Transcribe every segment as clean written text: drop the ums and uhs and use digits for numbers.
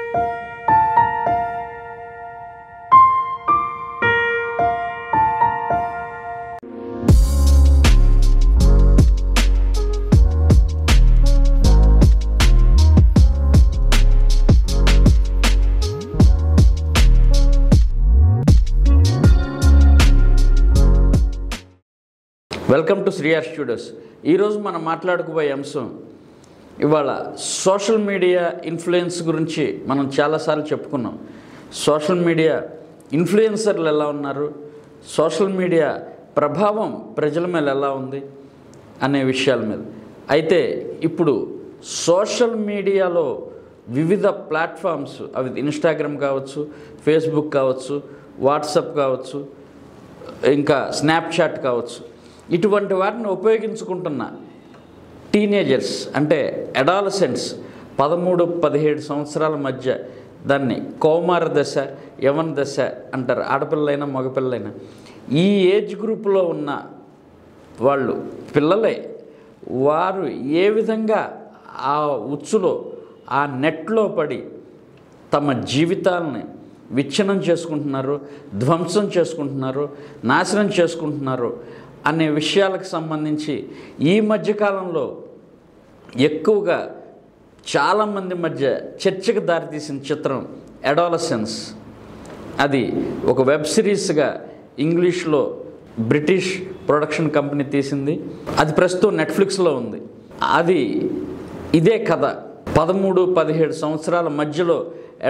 Welcome to శ్రీఆర్ studios. ఈరోజు మనం మాట్లాడుకోబోయే అంశం ఇవాళ సోషల్ మీడియా ఇన్ఫ్లుయెన్స్ గురించి మనం చాలాసార్లు చెప్పుకున్నాం. సోషల్ మీడియా ఇన్ఫ్లుయెన్సర్లు ఎలా ఉన్నారు, సోషల్ మీడియా ప్రభావం ప్రజల మీద ఎలా ఉంది అనే విషయాల మీద. అయితే ఇప్పుడు సోషల్ మీడియాలో వివిధ ప్లాట్ఫామ్స్, అవి ఇన్స్టాగ్రామ్ కావచ్చు, ఫేస్బుక్ కావచ్చు, వాట్సాప్ కావచ్చు, ఇంకా స్నాప్చాట్ కావచ్చు, ఇటువంటి వాటిని ఉపయోగించుకుంటున్న టీనేజర్స్ అంటే అడాలసెంట్స్ 13-17 సంవత్సరాల మధ్య, దాన్ని కౌమార దశ, యవన దశ అంటారు, ఆడపిల్లలైనా మగపిల్లలైనా. ఈ ఏజ్ గ్రూపులో ఉన్న వాళ్ళు పిల్లలే, వారు ఏ విధంగా ఆ ఉచ్చులో, ఆ నెట్లో పడి తమ జీవితాలని విచ్ఛిన్నం చేసుకుంటున్నారు, ధ్వంసం చేసుకుంటున్నారు, నాశనం చేసుకుంటున్నారు అనే విషయాలకు సంబంధించి ఈ మధ్యకాలంలో ఎక్కువగా చాలామంది మధ్య చర్చకు దారితీసిన చిత్రం అడాలసెన్స్. అది ఒక వెబ్ సిరీస్గా ఇంగ్లీష్లో బ్రిటిష్ ప్రొడక్షన్ కంపెనీ తీసింది. అది ప్రస్తుతం నెట్ఫ్లిక్స్లో ఉంది. అది ఇదే కథ. 13-17 సంవత్సరాల మధ్యలో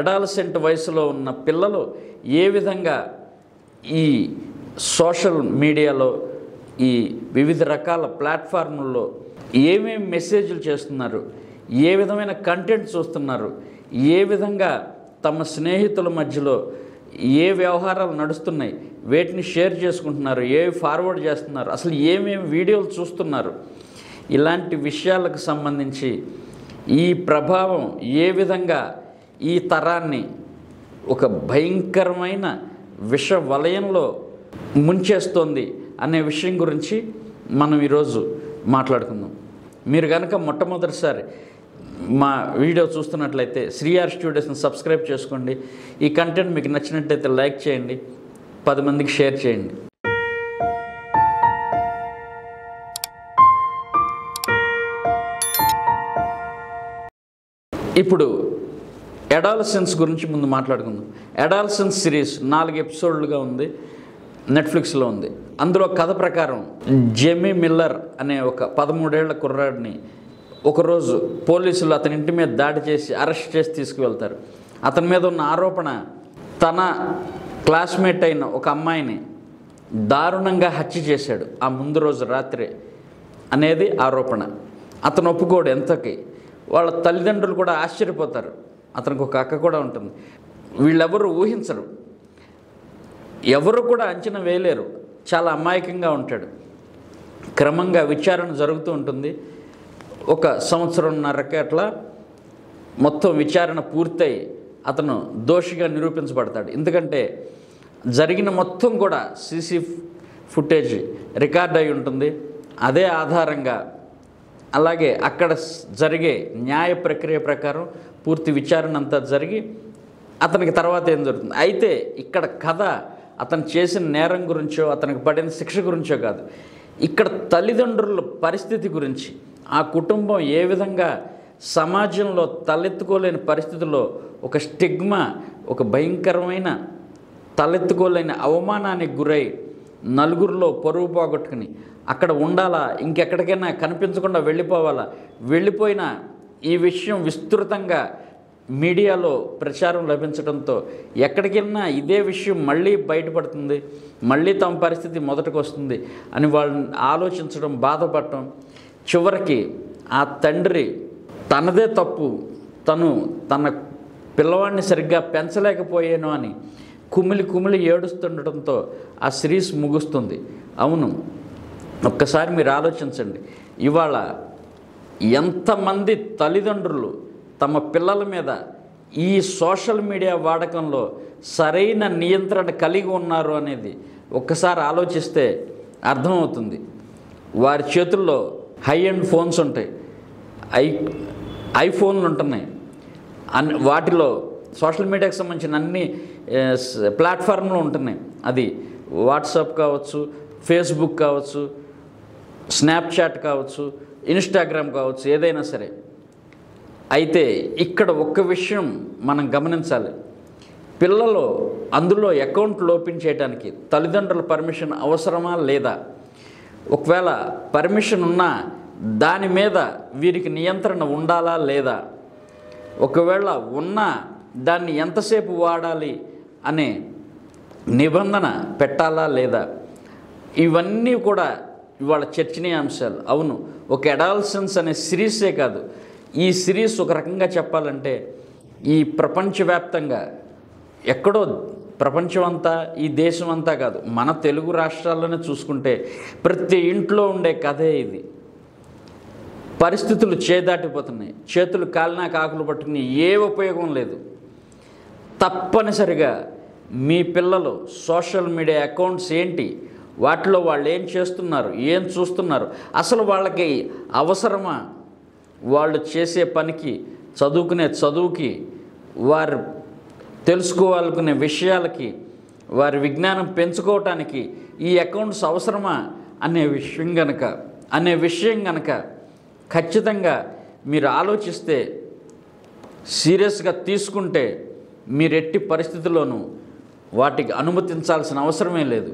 అడాలసెంట్ వయసులో ఉన్న పిల్లలు ఏ విధంగా ఈ సోషల్ మీడియాలో, ఈ వివిధ రకాల ప్లాట్ఫామ్లలో ఏమేమి మెసేజ్లు చేస్తున్నారు, ఏ విధమైన కంటెంట్ చూస్తున్నారు, ఏ విధంగా తమ స్నేహితుల మధ్యలో ఏ వ్యవహారాలు నడుస్తున్నాయి, వేటిని షేర్ చేసుకుంటున్నారు, ఏవి ఫార్వర్డ్ చేస్తున్నారు, అసలు ఏమేమి వీడియోలు చూస్తున్నారు, ఇలాంటి విషయాలకు సంబంధించి ఈ ప్రభావం ఏ విధంగా ఈ తరాన్ని ఒక భయంకరమైన విష వలయంలో ముంచేస్తోంది అనే విషయం గురించి మనం ఈరోజు మాట్లాడుకుందాం. మీరు కనుక మొట్టమొదటిసారి మా వీడియో చూస్తున్నట్లయితే శ్రీఆర్ స్టూడియోస్ని సబ్స్క్రైబ్ చేసుకోండి. ఈ కంటెంట్ మీకు నచ్చినట్లయితే లైక్ చేయండి, 10 మందికి షేర్ చేయండి. ఇప్పుడు అడాలసెన్స్ గురించి ముందు మాట్లాడుకుందాం. అడాలసెన్స్ సిరీస్ 4 ఎపిసోడ్లుగా ఉంది, నెట్ఫ్లిక్స్లో ఉంది. అందులో కథ ప్రకారం జెమీ మిల్లర్ అనే ఒక 13 ఏళ్ల కుర్రాడిని ఒకరోజు పోలీసులు అతని ఇంటి మీద దాడి చేసి అరెస్ట్ చేసి తీసుకువెళ్తారు. అతని మీద ఉన్న ఆరోపణ, తన క్లాస్మేట్ అయిన ఒక అమ్మాయిని దారుణంగా హత్య చేశాడు ఆ ముందు రోజు రాత్రే అనేది ఆరోపణ. అతను ఒప్పుకోడు ఎంతకి. వాళ్ళ తల్లిదండ్రులు కూడా ఆశ్చర్యపోతారు. అతనికి ఒక అక్క కూడా ఉంటుంది. వీళ్ళెవరూ ఊహించరు, ఎవరు కూడా అంచనా వేయలేరు. చాలా అమాయకంగా ఉంటాడు. క్రమంగా విచారణ జరుగుతూ ఉంటుంది. 1 సంవత్సరంన్నరకి అట్లా మొత్తం విచారణ పూర్తయి అతను దోషిగా నిరూపించబడతాడు. ఎందుకంటే జరిగిన మొత్తం కూడా సీసీ ఫుటేజ్ రికార్డ్ అయి ఉంటుంది. అదే ఆధారంగా అలాగే అక్కడ జరిగే న్యాయ ప్రక్రియ ప్రకారం పూర్తి విచారణ అంతా జరిగి అతనికి తర్వాత ఏం జరుగుతుంది. అయితే ఇక్కడ కథ అతను చేసిన నేరం గురించో, అతనికి పడిన శిక్ష గురించో కాదు. ఇక్కడ తల్లిదండ్రుల పరిస్థితి గురించి, ఆ కుటుంబం ఏ విధంగా సమాజంలో తలెత్తుకోలేని పరిస్థితుల్లో ఒక స్టిగ్మా, ఒక భయంకరమైన తలెత్తుకోలేని అవమానానికి గురై నలుగురిలో పరువు పోగొట్టుకుని అక్కడ ఉండాలా, ఇంకెక్కడికైనా కనిపించకుండా వెళ్ళిపోవాలా, వెళ్ళిపోయిన ఈ విషయం విస్తృతంగా మీడియాలో ప్రచారం లభించడంతో ఎక్కడికి వెళ్ళినా ఇదే విషయం మళ్ళీ బయటపడుతుంది, మళ్ళీ తమ పరిస్థితి మొదటికి వస్తుంది అని వాళ్ళని ఆలోచించడం, బాధపడటం. చివరికి ఆ తండ్రి తనదే తప్పు, తన పిల్లవాడిని సరిగ్గా పెంచలేకపోయాను అని కుమిలి ఏడుస్తుండటంతో ఆ సిరీస్ ముగుస్తుంది. అవును, ఒక్కసారి మీరు ఆలోచించండి. ఇవాళ ఎంతమంది తల్లిదండ్రులు తమ పిల్లల మీద ఈ సోషల్ మీడియా వాడకంలో సరైన నియంత్రణ కలిగి ఉన్నారు అనేది ఒక్కసారి ఆలోచిస్తే అర్థమవుతుంది. వారి చేతుల్లో హై ఎండ్ ఫోన్స్ ఉంటాయి, ఐఫోన్లు ఉంటున్నాయి. వాటిలో సోషల్ మీడియాకి సంబంధించిన అన్ని ప్లాట్ఫామ్లు ఉంటున్నాయి. అది వాట్సాప్ కావచ్చు, ఫేస్బుక్ కావచ్చు, స్నాప్చాట్ కావచ్చు, ఇన్స్టాగ్రామ్ కావచ్చు, ఏదైనా సరే. అయితే ఇక్కడ ఒక్క విషయం మనం గమనించాలి. పిల్లలు అందులో అకౌంట్లు ఓపెన్ చేయడానికి తల్లిదండ్రుల పర్మిషన్ అవసరమా లేదా? ఒకవేళ పర్మిషన్ ఉన్నా దాని మీద వీరికి నియంత్రణ ఉండాలా లేదా? ఒకవేళ ఉన్నా దాన్ని ఎంతసేపు వాడాలి అనే నిబంధన పెట్టాలా లేదా? ఇవన్నీ కూడా ఇవాళ చర్చనీయాంశాలు. అవును, ఒక అడాలసెన్స్ అనే సిరీసే కాదు, ఈ సిరీస్ ఒక రకంగా చెప్పాలంటే ఈ ప్రపంచవ్యాప్తంగా ఎక్కడో ప్రపంచం అంతా, ఈ దేశం అంతా కాదు, మన తెలుగు రాష్ట్రాల్లోనే చూసుకుంటే ప్రతి ఇంట్లో ఉండే కథే ఇది. పరిస్థితులు చేదాటిపోతున్నాయి, చేతులు కాలినా కాకులు పట్టుకుని ఏ ఉపయోగం లేదు. తప్పనిసరిగా మీ పిల్లలు సోషల్ మీడియా అకౌంట్స్ ఏంటి, వాటిలో వాళ్ళు ఏం చేస్తున్నారు, ఏం చూస్తున్నారు, అసలు వాళ్ళకి అవసరమా, వాళ్ళు చేసే పనికి, చదువుకునే చదువుకి, వారు తెలుసుకోవాలనుకునే విషయాలకి, వారి విజ్ఞానం పెంచుకోవటానికి ఈ అకౌంట్స్ అవసరమా అనే విషయం గనక ఖచ్చితంగా మీరు ఆలోచిస్తే, సీరియస్గా తీసుకుంటే మీరు ఎట్టి పరిస్థితుల్లోనూ వాటికి అనుమతించాల్సిన అవసరమే లేదు.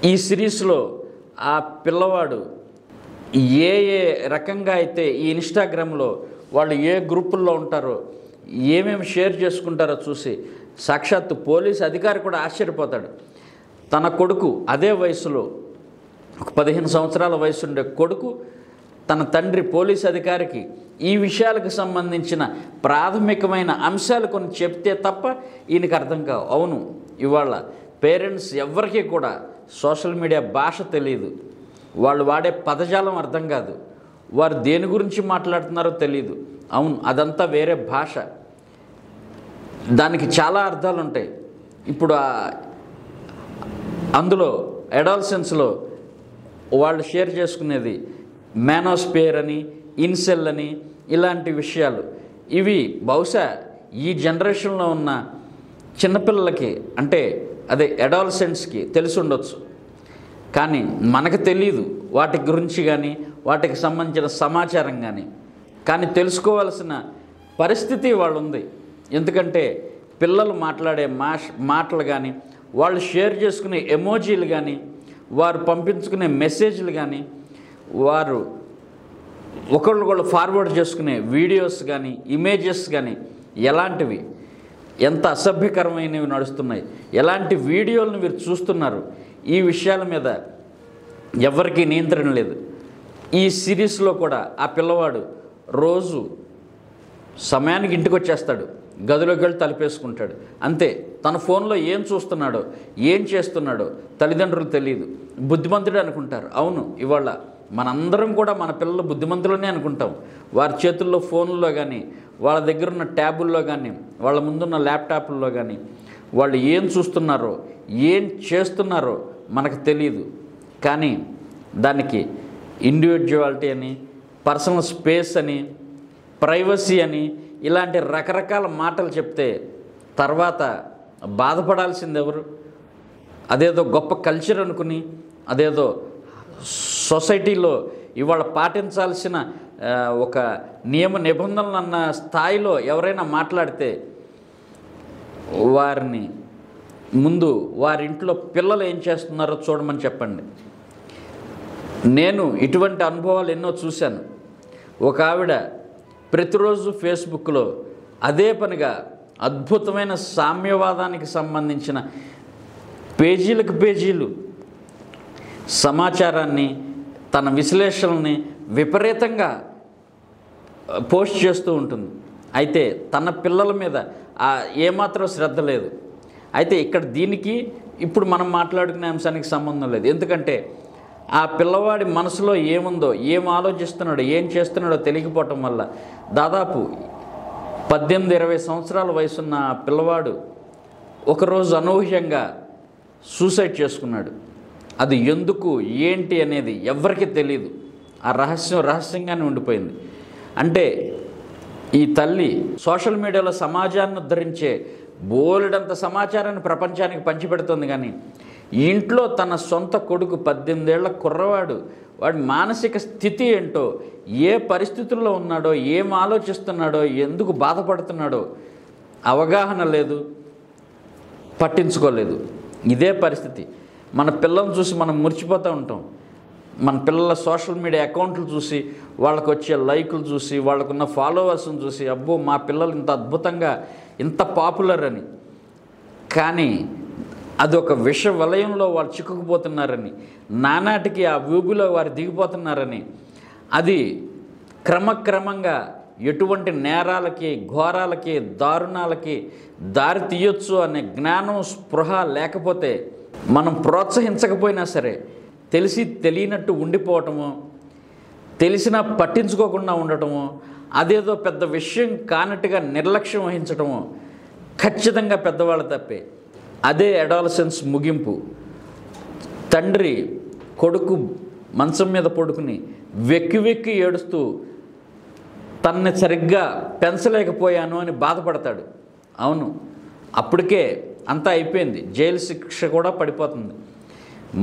ఈ సిరీస్లో ఆ పిల్లవాడు ఏ రకంగా అయితే ఈ ఇన్స్టాగ్రామ్లో వాళ్ళు ఏ గ్రూపుల్లో ఉంటారో, ఏమేమి షేర్ చేసుకుంటారో చూసి సాక్షాత్తు పోలీస్ అధికారి కూడా ఆశ్చర్యపోతాడు. తన కొడుకు అదే వయసులో, ఒక 15 సంవత్సరాల వయసు ఉండే కొడుకు తన తండ్రి పోలీస్ అధికారికి ఈ విషయాలకు సంబంధించిన ప్రాథమికమైన అంశాలు కొన్ని చెప్తే తప్ప ఈయనకు అర్థం కావు. అవును, ఇవాళ పేరెంట్స్ ఎవ్వరికీ కూడా సోషల్ మీడియా భాష తెలియదు, వాళ్ళు వాడే పదజాలం అర్థం కాదు, వారు దేని గురించి మాట్లాడుతున్నారో తెలియదు. అవును, అదంతా వేరే భాష, దానికి చాలా అర్థాలు ఉంటాయి. ఇప్పుడు అందులో అడాలసెన్స్లో వాళ్ళు షేర్ చేసుకునేది మ్యానోస్పియర్ అని, ఇన్సెల్ అని, ఇలాంటి విషయాలు. ఇవి బహుశా ఈ జనరేషన్లో ఉన్న చిన్నపిల్లలకి, అంటే అదే అడాలసెంట్స్కి తెలిసి ఉండొచ్చు, కానీ మనకు తెలియదు వాటి గురించి కానీ, వాటికి సంబంధించిన సమాచారం కానీ తెలుసుకోవాల్సిన పరిస్థితి వాళ్ళు ఉంది. ఎందుకంటే పిల్లలు మాట్లాడే మాటలు కానీ, వాళ్ళు షేర్ చేసుకునే ఎమోజీలు కానీ, వారు పంపించుకునే మెసేజ్లు కానీ, వారు ఒకళ్ళు ఫార్వర్డ్ చేసుకునే వీడియోస్ కానీ, ఇమేజెస్ కానీ, ఎలాంటివి ఎంత అసభ్యకరమైనవి నడుస్తున్నాయి, ఎలాంటి వీడియోలను మీరు చూస్తున్నారు, ఈ విషయాల మీద ఎవరికీ నియంత్రణ లేదు. ఈ సిరీస్లో కూడా ఆ పిల్లవాడు రోజు సమయానికి ఇంటికి వచ్చేస్తాడు, గదిలోకి వెళ్ళి తలుపేసుకుంటాడు, అంతే. తన ఫోన్లో ఏం చూస్తున్నాడో, ఏం చేస్తున్నాడో తల్లిదండ్రులు తెలియదు, బుద్ధిమంతుడు అనుకుంటారు. అవును, ఇవాళ మనందరం కూడా మన పిల్లలు బుద్ధిమంతులనే అనుకుంటాం. వారి చేతుల్లో ఫోన్లో కానీ, వాళ్ళ దగ్గర ఉన్న ట్యాబుల్లో కానీ, వాళ్ళ ముందున్న ల్యాప్టాప్ల్లో కానీ వాళ్ళు ఏం చూస్తున్నారో, ఏం చేస్తున్నారో మనకు తెలియదు. కానీ దానికి ఇండివిజువాలిటీ అని, పర్సనల్ స్పేస్ అని, ప్రైవసీ అని, ఇలాంటి రకరకాల మాటలు చెప్తే తర్వాత బాధపడాల్సింది ఎవరు? అదేదో గొప్ప కల్చర్ అనుకుని, అదేదో సొసైటీలో ఇవాళ పాటించాల్సిన ఒక నియమ నిబంధనలు అన్న స్థాయిలో ఎవరైనా మాట్లాడితే వారిని ముందు వారింట్లో పిల్లలు ఏం చేస్తున్నారో చూడమని చెప్పండి. నేను ఇటువంటి అనుభవాలు ఎన్నో చూశాను. ఒక ఆవిడ ప్రతిరోజు ఫేస్బుక్లో అదే పనిగా అద్భుతమైన సామ్యవాదానికి సంబంధించిన పేజీలకు పేజీలు సమాచారాన్ని, తన విశ్లేషణల్ని విపరీతంగా పోస్ట్ చేస్తూ ఉంటుంది. అయితే తన పిల్లల మీద ఏమాత్రం శ్రద్ధ లేదు. అయితే ఇక్కడ దీనికి ఇప్పుడు మనం మాట్లాడుకునే అంశానికి సంబంధం లేదు. ఎందుకంటే ఆ పిల్లవాడి మనసులో ఏముందో, ఏం ఆలోచిస్తున్నాడో, ఏం చేస్తున్నాడో తెలియకపోవటం వల్ల దాదాపు 18-20 సంవత్సరాల వయసున్న ఆ పిల్లవాడు ఒకరోజు అనూహ్యంగా సూసైడ్ చేసుకున్నాడు. అది ఎందుకు ఏంటి అనేది ఎవరికీ తెలియదు. ఆ రహస్యంగానే ఉండిపోయింది. అంటే ఈ తల్లి సోషల్ మీడియాలో సమాజాన్ని ఉద్ధరించే బోలెడంత సమాచారాన్ని ప్రపంచానికి పంచిపెడుతుంది. కానీ ఇంట్లో తన సొంత కొడుకు 18 ఏళ్ల కుర్రవాడు, వాడి మానసిక స్థితి ఏంటో, ఏ పరిస్థితుల్లో ఉన్నాడో, ఏం ఆలోచిస్తున్నాడో, ఎందుకు బాధపడుతున్నాడో అవగాహన లేదు, పట్టించుకోలేదు. ఇదే పరిస్థితి. మన పిల్లల్ని చూసి మనం మురిచిపోతూ ఉంటాం. మన పిల్లల సోషల్ మీడియా అకౌంట్లు చూసి, వాళ్ళకు వచ్చే లైకులు చూసి, వాళ్ళకున్న ఫాలోవర్స్ని చూసి, అబ్బో మా పిల్లలు ఇంత అద్భుతంగా, ఇంత పాపులర్ అని. కానీ అది ఒక విష వలయంలో వాళ్ళు చిక్కుకుపోతున్నారని, నానాటికి ఆ ఊబిలో వారు దిగిపోతున్నారని, అది క్రమక్రమంగా ఎటువంటి నేరాలకి, ఘోరాలకి, దారుణాలకి దారి తీయొచ్చు అనే జ్ఞానం, స్పృహ లేకపోతే మనం ప్రోత్సహించకపోయినా సరే తెలిసి తెలియనట్టు ఉండిపోవటము, తెలిసినా పట్టించుకోకుండా ఉండటము, అదేదో పెద్ద విషయం కానట్టుగా నిర్లక్ష్యం వహించటము ఖచ్చితంగా పెద్దవాళ్ళ తప్పే. అదే అడాలసెన్స్ ముగింపు. తండ్రి కొడుకు మంచం మీద పడుకుని వెక్కి వెక్కి ఏడుస్తూ తనని సరిగ్గా పెంచలేకపోయాను అని బాధపడతాడు. అవును, అప్పటికే అంతా అయిపోయింది, జైలు శిక్ష కూడా పడిపోతుంది.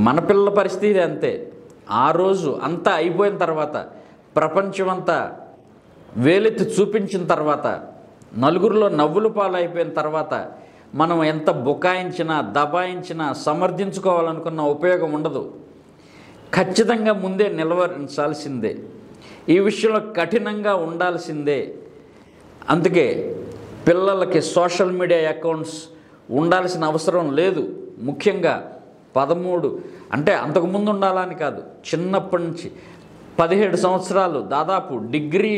మన పిల్లల పరిస్థితి అంతే. ఆ రోజు అంతా అయిపోయిన తర్వాత, ప్రపంచమంతా వేలెత్తి చూపించిన తర్వాత, నలుగురిలో నవ్వుల పాలైపోయిన తర్వాత మనం ఎంత బుకాయించినా, దబాయించినా, సమర్థించుకోవాలనుకున్న ఉపయోగం ఉండదు. ఖచ్చితంగా ముందే నిలవరించాల్సిందే. ఈ విషయంలో కఠినంగా ఉండాల్సిందే. అందుకే పిల్లలకి సోషల్ మీడియా అకౌంట్స్ ఉండాల్సిన అవసరం లేదు. ముఖ్యంగా 13 అంటే అంతకుముందు ఉండాలని కాదు, చిన్నప్పటి నుంచి 17 సంవత్సరాలు దాదాపు డిగ్రీ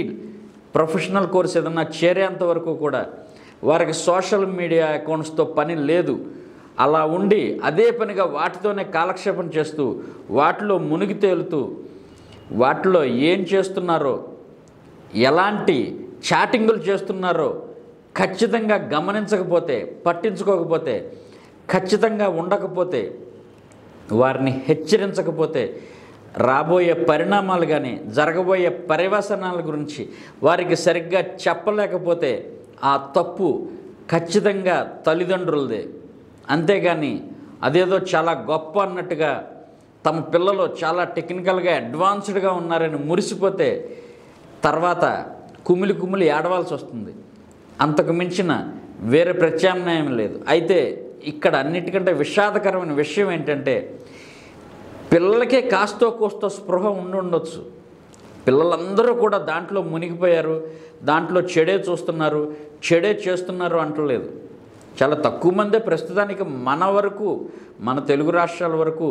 ప్రొఫెషనల్ కోర్స్ ఏదన్నా చేరేంత వరకు కూడా వారికి సోషల్ మీడియా అకౌంట్స్తో పని లేదు. అలా ఉండి అదే పనిగా వాటితోనే కాలక్షేపం చేస్తూ, వాటిలో మునిగి తేలుతూ, వాటిలో ఏం చేస్తున్నారో, ఎలాంటి చాటింగులు చేస్తున్నారో ఖచ్చితంగా గమనించకపోతే, పట్టించుకోకపోతే, ఖచ్చితంగా ఉండకపోతే, వారిని హెచ్చరించకపోతే రాబోయే పరిణామాలు కానీ జరగబోయే పర్యవసనాల గురించి వారికి సరిగ్గా చెప్పలేకపోతే ఆ తప్పు ఖచ్చితంగా తల్లిదండ్రులదే. అంతేగాని అదేదో చాలా గొప్ప అన్నట్టుగా తమ పిల్లలు చాలా టెక్నికల్గా అడ్వాన్స్డ్గా ఉన్నారని మురిసిపోతే తర్వాత కుమిలి కుమిలి ఏడవాల్సి వస్తుంది. అంతకు మించిన వేరే ప్రత్యామ్నాయం లేదు. అయితే ఇక్కడ అన్నిటికంటే విషాదకరమైన విషయం ఏంటంటే, పిల్లలకే కాస్తో కోస్తో స్పృహ ఉండొచ్చు, పిల్లలందరూ కూడా దాంట్లో మునిగిపోయారు, దాంట్లో చెడే చూస్తున్నారు, చెడే చేస్తున్నారు అంటలేదు. చాలా తక్కువ మందే ప్రస్తుతానికి మన వరకు, మన తెలుగు రాష్ట్రాల వరకు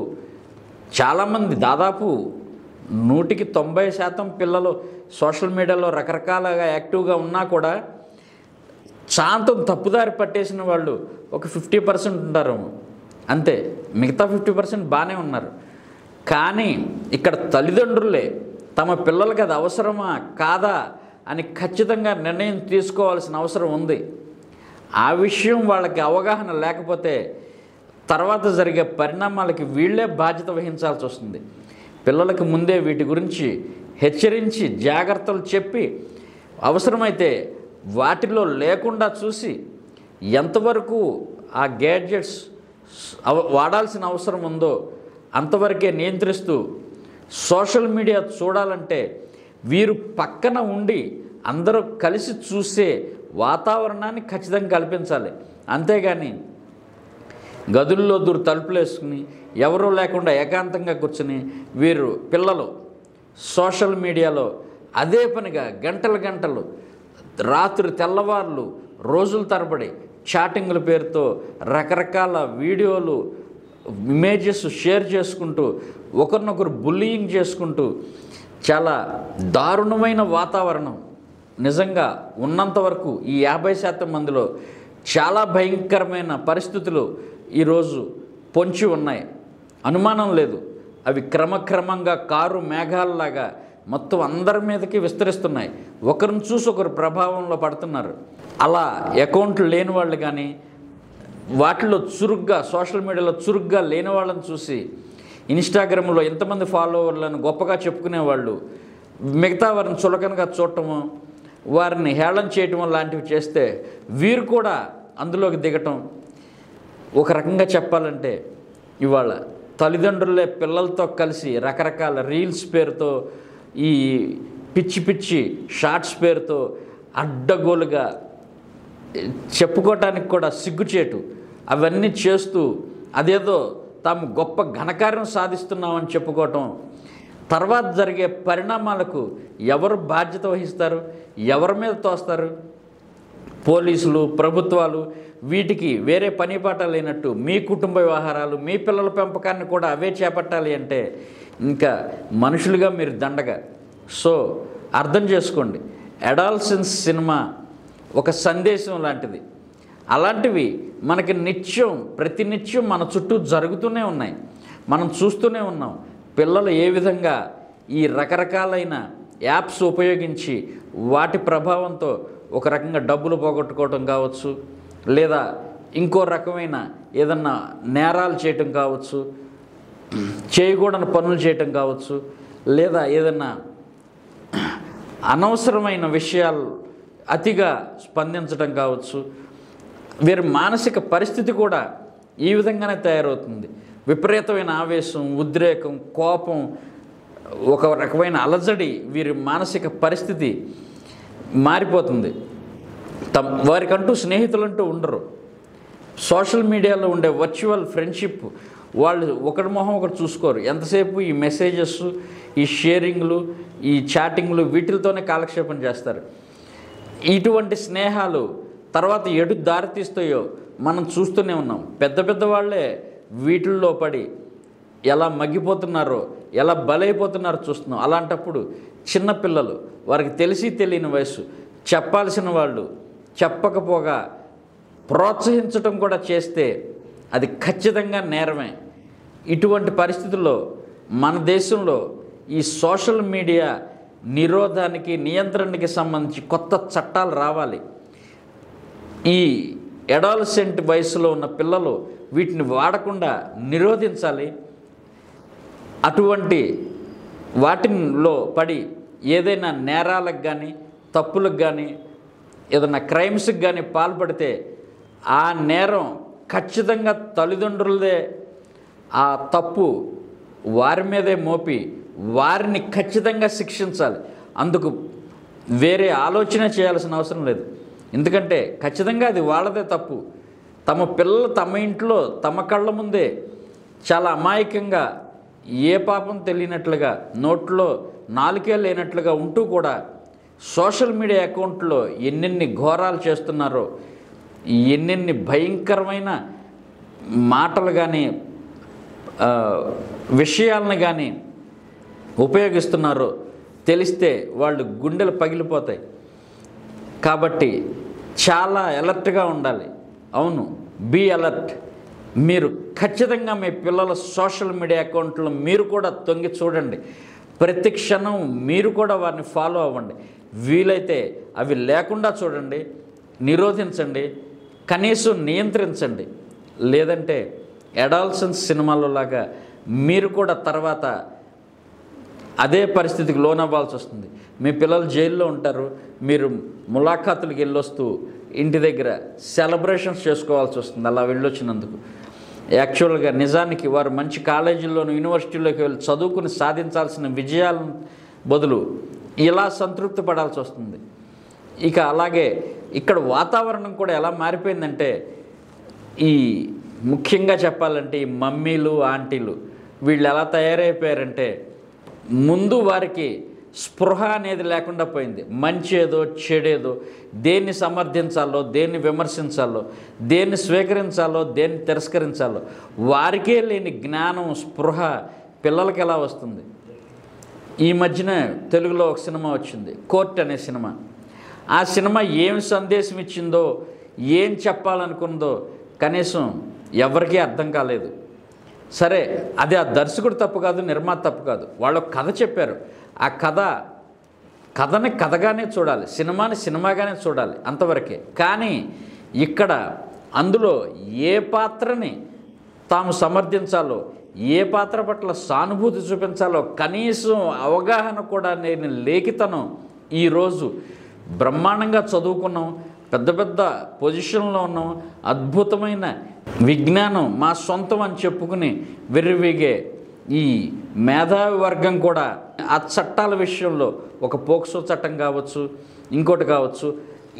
చాలామంది, దాదాపు 100కి 90% పిల్లలు సోషల్ మీడియాలో రకరకాలుగా యాక్టివ్గా ఉన్నా కూడా శాంతం తప్పుదారి పట్టేసిన వాళ్ళు ఒక 50% ఉంటారు అంతే. మిగతా 50% బాగానే ఉన్నారు. కానీ ఇక్కడ తల్లిదండ్రులే తమ పిల్లలకి అది అవసరమా కాదా అని ఖచ్చితంగా నిర్ణయం తీసుకోవాల్సిన అవసరం ఉంది. ఆ విషయం వాళ్ళకి అవగాహన లేకపోతే తర్వాత జరిగే పరిణామాలకి వీళ్ళే బాధ్యత వహించాల్సి వస్తుంది. పిల్లలకు ముందే వీటి గురించి హెచ్చరించి, జాగ్రత్తలు చెప్పి, అవసరమైతే వాటిలో లేకుండా చూసి ఎంతవరకు ఆ గ్యాడ్జెట్స్ వాడాల్సిన అవసరం ఉందో అంతవరకే నియంత్రిస్తూ, సోషల్ మీడియా చూడాలంటే వీరు పక్కన ఉండి అందరూ కలిసి చూసే వాతావరణాన్ని ఖచ్చితంగా కల్పించాలి. అంతేగాని గదుల్లో దూరు తలుపులు వేసుకుని ఎవరూ లేకుండా ఏకాంతంగా కూర్చుని వీరు పిల్లలు సోషల్ మీడియాలో అదే పనిగా గంటలు గంటలు, రాత్రి తెల్లవార్లు, రోజుల తరబడి చాటింగ్ల పేరుతో రకరకాల వీడియోలు, ఇమేజెస్ షేర్ చేసుకుంటూ, ఒకరినొకరు బుల్లియింగ్ చేసుకుంటూ, చాలా దారుణమైన వాతావరణం నిజంగా ఉన్నంతవరకు ఈ 50% మందిలో చాలా భయంకరమైన పరిస్థితులు ఈరోజు పొంచి ఉన్నాయి. అనుమానం లేదు, అవి క్రమక్రమంగా కారు మేఘాలలాగా మొత్తం అందరి మీదకి విస్తరిస్తున్నాయి. ఒకరిని చూసి ఒకరు ప్రభావంలో పడుతున్నారు. అలా అకౌంట్లు లేని వాళ్ళు కానీ, వాటిలో చురుగ్గా సోషల్ మీడియాలో చురుగ్గా లేని వాళ్ళని చూసి ఇన్స్టాగ్రామ్లో ఎంతమంది ఫాలోవర్లను గొప్పగా చెప్పుకునేవాళ్ళు మిగతా వారిని చులకనగా చూడటము, వారిని హేళన చేయటం లాంటివి చేస్తే వీరు కూడా అందులోకి దిగటం. ఒక రకంగా చెప్పాలంటే ఇవాళ తల్లిదండ్రులే పిల్లలతో కలిసి రకరకాల రీల్స్ పేరుతో, ఈ పిచ్చి పిచ్చి షార్ట్స్ పేరుతో అడ్డగోలుగా చెప్పుకోవటానికి కూడా సిగ్గుచేటు అవన్నీ చేస్తూ అదేదో తాము గొప్ప ఘనకార్యం సాధిస్తున్నామని చెప్పుకోవటం. తర్వాత జరిగే పరిణామాలకు ఎవరు బాధ్యత వహిస్తారు? ఎవరి మీద తోస్తారు? పోలీసులు, ప్రభుత్వాలు వీటికి వేరే పని పాట లేనట్టు మీ కుటుంబ వ్యవహారాలు, మీ పిల్లల పెంపకాన్ని కూడా అవే చేపట్టాలి అంటే ఇంకా మనుషులుగా మీరు దండగా. సో అర్థం చేసుకోండి, అడాలసెన్స్ సినిమా ఒక సందేశం లాంటిది. అలాంటివి మనకి ప్రతినిత్యం మన చుట్టూ జరుగుతూనే ఉన్నాయి, మనం చూస్తూనే ఉన్నాం. పిల్లలు ఏ విధంగా ఈ రకరకాలైన యాప్స్ ఉపయోగించి వాటి ప్రభావంతో ఒక రకంగా డబ్బులు పోగొట్టుకోవటం కావచ్చు, లేదా ఇంకో రకమైన ఏదన్నా నేరాలు చేయటం కావచ్చు, చేయకూడని పనులు చేయటం కావచ్చు, లేదా ఏదన్నా అనవసరమైన విషయాలు అతిగా స్పందించడం కావచ్చు. వీరి మానసిక పరిస్థితి కూడా ఈ విధంగానే తయారవుతుంది. విపరీతమైన ఆవేశం, ఉద్రేకం, కోపం, ఒక రకమైన అలజడి, వీరి మానసిక పరిస్థితి మారిపోతుంది. వారికంటూ స్నేహితులంటూ ఉండరు. సోషల్ మీడియాలో ఉండే వర్చువల్ ఫ్రెండ్షిప్, వాళ్ళు ఒకరి మొహం ఒకరు చూసుకోరు. ఎంతసేపు ఈ మెసేజెస్, ఈ షేరింగ్లు, ఈ చాటింగ్లు వీటితోనే కాలక్షేపం చేస్తారు. ఇటువంటి స్నేహాలు తర్వాత ఎటు దారితీస్తాయో మనం చూస్తూనే ఉన్నాం. పెద్ద పెద్ద వాళ్ళే వీటిల్లో పడి ఎలా మగ్గిపోతున్నారో, ఎలా బలైపోతున్నారో చూస్తున్నాం. అలాంటప్పుడు చిన్నపిల్లలు, వారికి తెలిసి తెలియని వయసు, చెప్పాల్సిన వాళ్ళు చెప్పకపోగా ప్రోత్సహించటం కూడా చేస్తే అది ఖచ్చితంగా నేరమే. ఇటువంటి పరిస్థితుల్లో మన దేశంలో ఈ సోషల్ మీడియా నిరోధానికి, నియంత్రణకి సంబంధించి కొత్త చట్టాలు రావాలి. ఈ అడాలసెంట్ వయసులో ఉన్న పిల్లలు వీటిని వాడకుండా నిరోధించాలి. అటువంటి వాటిలో పడి ఏదైనా నేరాలకు కానీ, తప్పులకు కానీ, ఏదైనా క్రైమ్స్కి కానీ పాల్పడితే ఆ నేరం ఖచ్చితంగా తల్లిదండ్రులదే, ఆ తప్పు వారి మీదే మోపి వారిని ఖచ్చితంగా శిక్షించాలి. అందుకు వేరే ఆలోచన చేయాల్సిన అవసరం లేదు. ఎందుకంటే ఖచ్చితంగా అది వాళ్ళదే తప్పు. తమ పిల్లలు తమ ఇంట్లో తమ కళ్ళ ముందే చాలా అమాయకంగా, ఏ పాపం తెలియనట్లుగా, నోట్లో నాలుకే లేనట్లుగా ఉంటూ కూడా సోషల్ మీడియా అకౌంట్లో ఎన్నెన్ని ఘోరాలు చేస్తున్నారో, ఎన్నెన్ని భయంకరమైన మాటలు కానీ విషయాలను కానీ ఉపయోగిస్తున్నారో తెలిస్తే వాళ్ళు గుండెలు పగిలిపోతాయి. కాబట్టి చాలా అలర్ట్గా ఉండాలి. అవును, బీ అలర్ట్. మీరు ఖచ్చితంగా మీ పిల్లల సోషల్ మీడియా అకౌంట్లో మీరు కూడా తొంగి చూడండి. ప్రతి క్షణం మీరు కూడా వారిని ఫాలో అవ్వండి. వీలైతే అవి లేకుండా చూడండి, నిరోధించండి, కనీసం నియంత్రించండి. లేదంటే అడాలసెన్స్ సినిమాలో లాగా మీరు కూడా తర్వాత అదే పరిస్థితికి లోనవ్వాల్సి వస్తుంది. మీ పిల్లలు జైల్లో ఉంటారు, మీరు ములాఖాతులకు వెళ్ళొస్తూ ఇంటి దగ్గర సెలబ్రేషన్స్ చేసుకోవాల్సి వస్తుంది అలా వెళ్ళొచ్చినందుకు. యాక్చువల్గా నిజానికి వారు మంచి కాలేజీల్లోనూ యూనివర్సిటీలోకి వెళ్ళి చదువుకుని సాధించాల్సిన విజయాలను బదులు ఇలా సంతృప్తి పడాల్సి వస్తుంది. ఇక అలాగే ఇక్కడ వాతావరణం కూడా ఎలా మారిపోయిందంటే, ఈ ముఖ్యంగా చెప్పాలంటే ఈ మమ్మీలు, ఆంటీలు వీళ్ళు ఎలా తయారైపోయారంటే, ముందు వారికి స్పృహ అనేది లేకుండా పోయింది. మంచి ఏదో చెడేదో, దేన్ని సమర్థించాలో, దేన్ని విమర్శించాలో, దేన్ని స్వీకరించాలో, దేన్ని తిరస్కరించాలో వారికే లేని జ్ఞానం, స్పృహ పిల్లలకి ఎలా వస్తుంది? ఈ మధ్యన తెలుగులో ఒక సినిమా వచ్చింది, కోర్ట్ అనే సినిమా. ఆ సినిమా ఏం సందేశం ఇచ్చిందో, ఏం చెప్పాలనుకుందో కనీసం ఎవరికీ అర్థం కాలేదు. సరే, అది ఆ దర్శకుడు తప్పు కాదు, నిర్మాత తప్పు కాదు. వాళ్ళు కథ చెప్పారు. ఆ కథని కథగానే చూడాలి, సినిమాని సినిమాగానే చూడాలి, అంతవరకే. కానీ ఇక్కడ అందులో ఏ పాత్రని తాము సమర్థించాలో, ఏ పాత్ర పట్ల సానుభూతి చూపించాలో కనీసం అవగాహన కూడా లేని లేఖితనం ఈరోజు బ్రహ్మాండంగా చదువుకున్నాం, పెద్ద పెద్ద పొజిషన్లో ఉన్నాం, అద్భుతమైన విజ్ఞానం మా సొంతం అని చెప్పుకుని విర్రవీగే ఈ మేధావి వర్గం కూడా ఆ చట్టాల విషయంలో ఒక పోక్సో చట్టం కావచ్చు, ఇంకోటి కావచ్చు,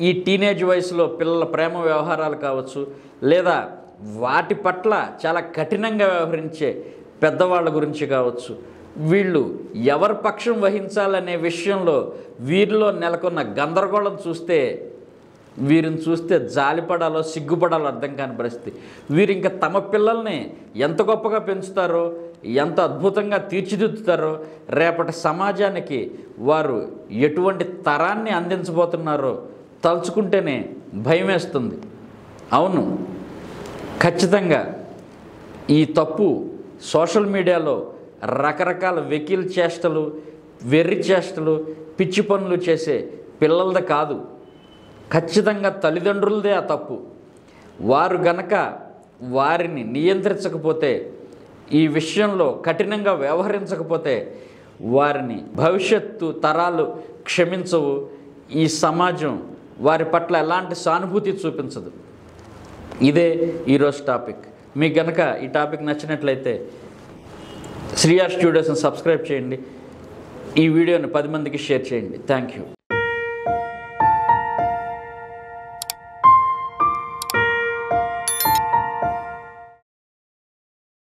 ఈ టీనేజ్ వయసులో పిల్లల ప్రేమ వ్యవహారాలు కావచ్చు, లేదా వాటి పట్ల చాలా కఠినంగా వ్యవహరించే పెద్దవాళ్ళ గురించి కావచ్చు, వీళ్ళు ఎవరి పక్షం వహించాలనే విషయంలో వీరిలో నెలకొన్న గందరగోళం చూస్తే వీరిని చూస్తే జాలిపడాలో సిగ్గుపడాలో అర్థం కాని పరిస్థితి. వీరు ఇంకా తమ పిల్లల్ని ఎంత గొప్పగా పెంచుతారో, ఎంత అద్భుతంగా తీర్చిదిద్దుతారో, రేపటి సమాజానికి వారు ఎటువంటి తరాన్ని అందించబోతున్నారో తలుచుకుంటేనే భయం వేస్తుంది. అవును, ఖచ్చితంగా ఈ తప్పు సోషల్ మీడియాలో రకరకాల వెకిల్ చేష్టలు, వెర్రి చేష్టలు, పిచ్చి పనులు చేసే పిల్లలది కాదు, ఖచ్చితంగా తల్లిదండ్రులదే ఆ తప్పు. వారు గనక వారిని నియంత్రించకపోతే, ఈ విషయంలో కఠినంగా వ్యవహరించకపోతే వారిని భవిష్యత్తు తరాలు క్షమించవు. ఈ సమాజం వారి పట్ల ఎలాంటి సానుభూతి చూపించదు. ఇదే ఈరోజు టాపిక్. మీకు గనక ఈ టాపిక్ నచ్చినట్లయితే శ్రీఆర్ స్టూడియోస్ని సబ్స్క్రైబ్ చేయండి, ఈ వీడియోని 10 మందికి షేర్ చేయండి. Thank you.